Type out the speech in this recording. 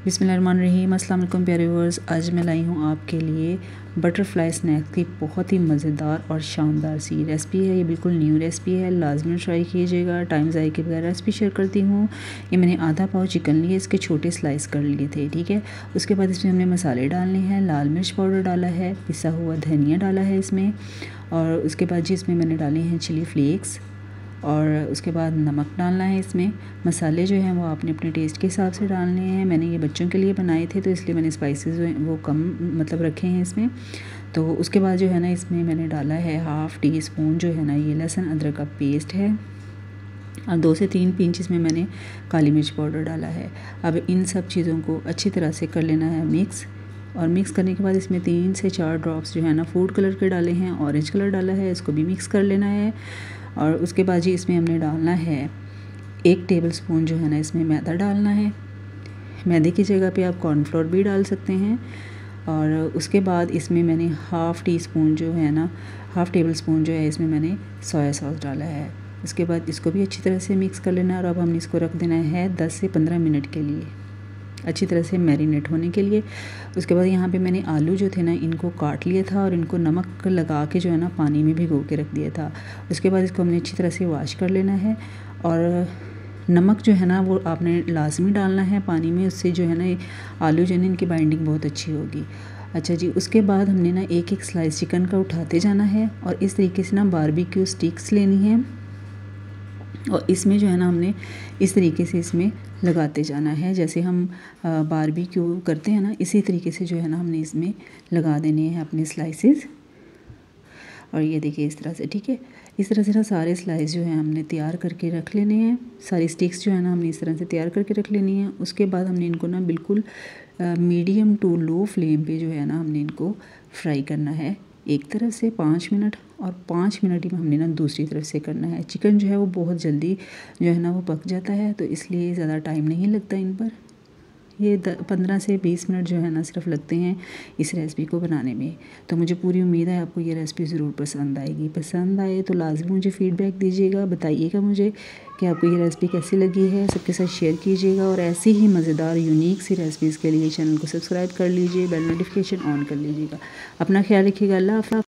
बिस्मिल्लाहिर्रहमानिर्रहीम। अस्सलाम वालेकुम प्यारे व्यूअर्स, आज मैं लाई हूँ आपके लिए बटरफ्लाई स्नैक्स की बहुत ही मज़ेदार और शानदार सी रेसिपी है। ये बिल्कुल न्यू रेसिपी है, लाजमी ट्राई कीजिएगा। टाइम ज़ाय के बगैर रेसिपी शेयर करती हूँ। ये मैंने आधा पाव चिकन लिए, इसके छोटे स्लाइस कर लिए थे, ठीक है। उसके बाद इसमें हमने मसाले डालने हैं। लाल मिर्च पाउडर डाला है, पिसा हुआ धनिया डाला है इसमें, और उसके बाद जी इसमें मैंने डाले हैं चिली फ्लेक्स, और उसके बाद नमक डालना है इसमें। मसाले जो हैं वो आपने अपने टेस्ट के हिसाब से डालने हैं। मैंने ये बच्चों के लिए बनाए थे तो इसलिए मैंने स्पाइसेस वो कम मतलब रखे हैं इसमें। तो उसके बाद जो है ना इसमें मैंने डाला है 1/2 टीस्पून जो है ना ये लहसुन अदरक का पेस्ट है, और 2 से 3 पिंच इसमें मैंने काली मिर्च पाउडर डाला है। अब इन सब चीज़ों को अच्छी तरह से कर लेना है मिक्स, और मिक्स करने के बाद इसमें 3 से 4 ड्रॉप्स जो है ना फूड कलर के डाले हैं, ऑरेंज कलर डाला है, इसको भी मिक्स कर लेना है। और उसके बाद जी इसमें हमने डालना है 1 टेबलस्पून जो है ना इसमें मैदा डालना है। मैदे की जगह पे आप कॉर्नफ्लोर भी डाल सकते हैं। और उसके बाद इसमें मैंने 1/2 टीस्पून जो है ना 1/2 टेबलस्पून जो है इसमें मैंने सोया सॉस डाला है। उसके बाद इसको भी अच्छी तरह से मिक्स कर लेना है, और अब हमने इसको रख देना है 10 से 15 मिनट के लिए अच्छी तरह से मैरिनेट होने के लिए। उसके बाद यहाँ पे मैंने आलू जो थे ना इनको काट लिया था, और इनको नमक लगा के जो है ना पानी में भिगो के रख दिया था। उसके बाद इसको हमने अच्छी तरह से वॉश कर लेना है, और नमक जो है ना वो आपने लाजमी डालना है पानी में, उससे जो है ना आलू जो है ना इनकी बाइंडिंग बहुत अच्छी होगी। अच्छा जी, उसके बाद हमने ना एक एक स्लाइस चिकन का उठाते जाना है, और इस तरीके से ना बारबेक्यू स्टिक्स लेनी है, और इसमें जो है ना हमने इस तरीके से इसमें लगाते जाना है। जैसे हम बारबेक्यू करते हैं ना इसी तरीके से जो है ना हमने इसमें लगा देने हैं अपने स्लाइसेस। और ये देखिए इस तरह से, ठीक है। इस तरह से ना सारे स्लाइस जो है हमने तैयार करके रख लेने हैं। सारी स्टिक्स जो है ना हमने इस तरह से तैयार करके रख लेनी है। उसके बाद हमने इनको ना बिल्कुल मीडियम टू लो फ्लेम पे जो है ना हमने इनको फ्राई करना है, एक तरफ से 5 मिनट, और 5 मिनट ही हमने ना दूसरी तरफ से करना है। चिकन जो है वो बहुत जल्दी जो है ना वो पक जाता है, तो इसलिए ज़्यादा टाइम नहीं लगता इन पर। ये 15 से 20 मिनट जो है ना सिर्फ लगते हैं इस रेसिपी को बनाने में। तो मुझे पूरी उम्मीद है आपको ये रेसिपी ज़रूर पसंद आएगी। पसंद आए तो लाजमी मुझे फ़ीडबैक दीजिएगा, बताइएगा मुझे कि आपको ये रेसिपी कैसी लगी है। सबके साथ शेयर कीजिएगा, और ऐसी ही मज़ेदार यूनिक सी रेसिपीज़ के लिए चैनल को सब्सक्राइब कर लीजिए, बेल नोटिफिकेशन ऑन कर लीजिएगा। अपना ख्याल रखिएगा। अल्लाह हाफ़िज़।